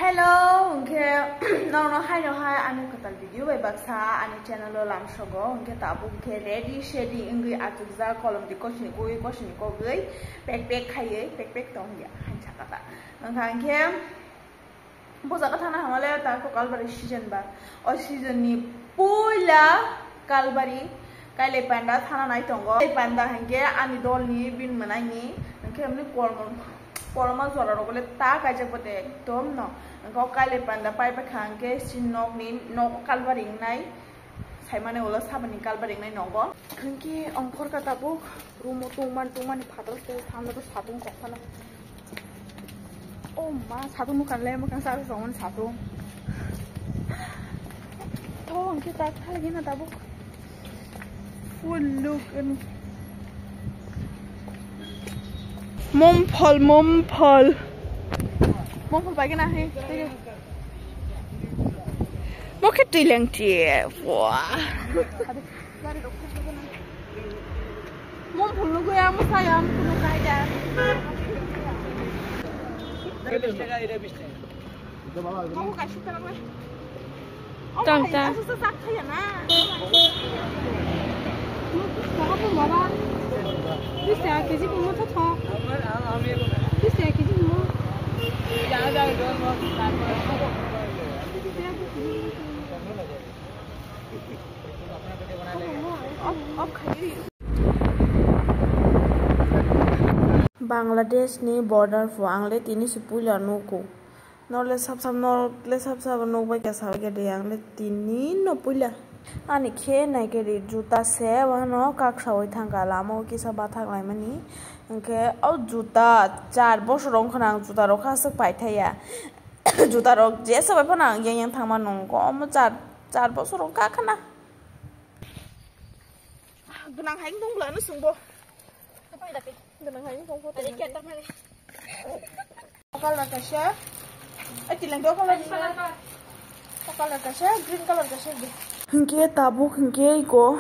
Hello, okay. No, hi, I'm a video by Baksa and channel Lam Shogo, and get up, okay, ready, shady, English at the column, the question, go, back, high, back, down here, and Chakata. And came Bosakatana Hamala, Taco Calvary season bar, or season ni Pula Calvary, Kale Panda, Hana Nightongo, Panda, and get and the dolly, bin Manani, and came the Cormon. Formal sort of a tak I just put a tom no, and go Kale Panda Piper Kanke, sin no mean no calvering night. Simanolas happening calvering night no go. Kanki on Korkata book, room of 2 months, paddles, under the Satum Kopana. Oh, ma, Satum can lay Mukan Saturn on Satum. Oh, get that again at the book. Full look and Mumpol by gonna have look at the lengthy. Mumpol, look, I am Bangladesh ni border for angle tini supula noko. No let's have some no way as how get the angle tini no pula. Ani ke na ke juta se no kaksa thanga lamo kisa bathak laimani anke au juta 4 bosor rong khana juta ro khasa paithaya juta ro je sabai phana yang thangma nongko am 4 bosor rong ka khana gunang haing dong la no sungbo tapai dake gunang haing dong ko tadi ketak mari color kasha atilang do color kasha green color kasha Hingke tabu hingke ko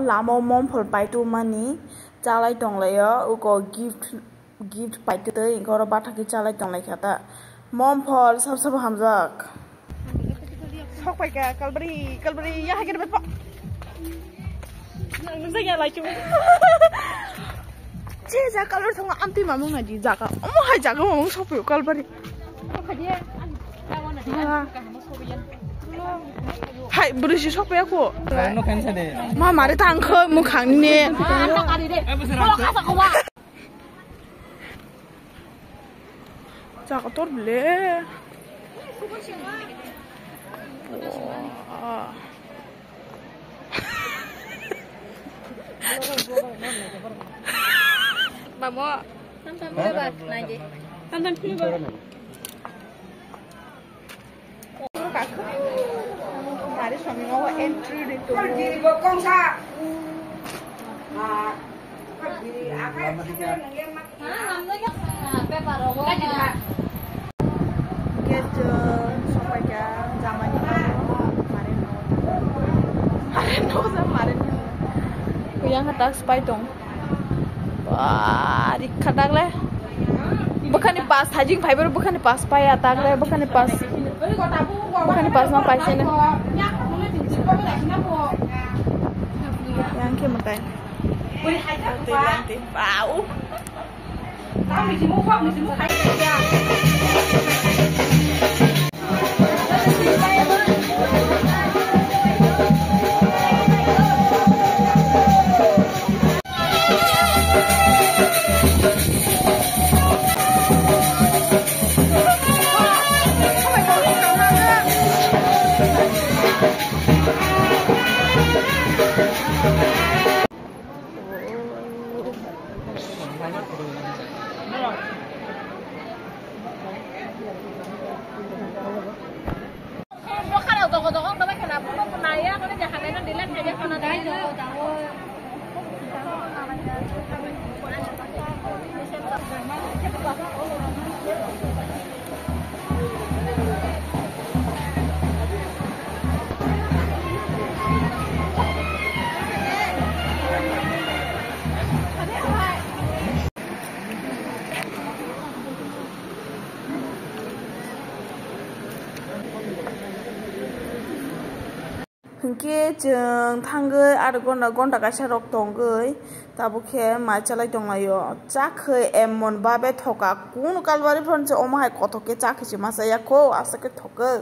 lamo mom for by 2 money chalai tong laya uko gift by to the ingoro bataki chalai tong like ata mom for sab hamzak sok pai ka kalbari ya hagir bepo nang saya like je ja color thong anti mamung na di jaka omo hai jaka mamung sok pai kalbari khadie I want to Hai, berusia siapa ya aku? Mama ada tangke muka ni. Cakap tu boleh. Mama. Tantan lebat nanti. Tantan lebat. Hari suami mau entry di tu. Pergi bokong sa. Pergi apa? Namanya apa baru? Get sampai ke zaman ini kemarin. Kuyang kata spy dong. Wah, di kadang leh. Bukan di pas hajing fiber bukan di pas spy atak leh bukan di pas. Bukan di pas apa sih nih? Yang kemudian, nanti, wow. Tahu mesti mau kayak hingke jeng thanggoi aro gonda kaisa rok tonggoi tabukhe mai chalai tonglaio chakhoi emon babe thoka kun kalbari phonche omahai kotoke chakhichi masaya ko asake thokoi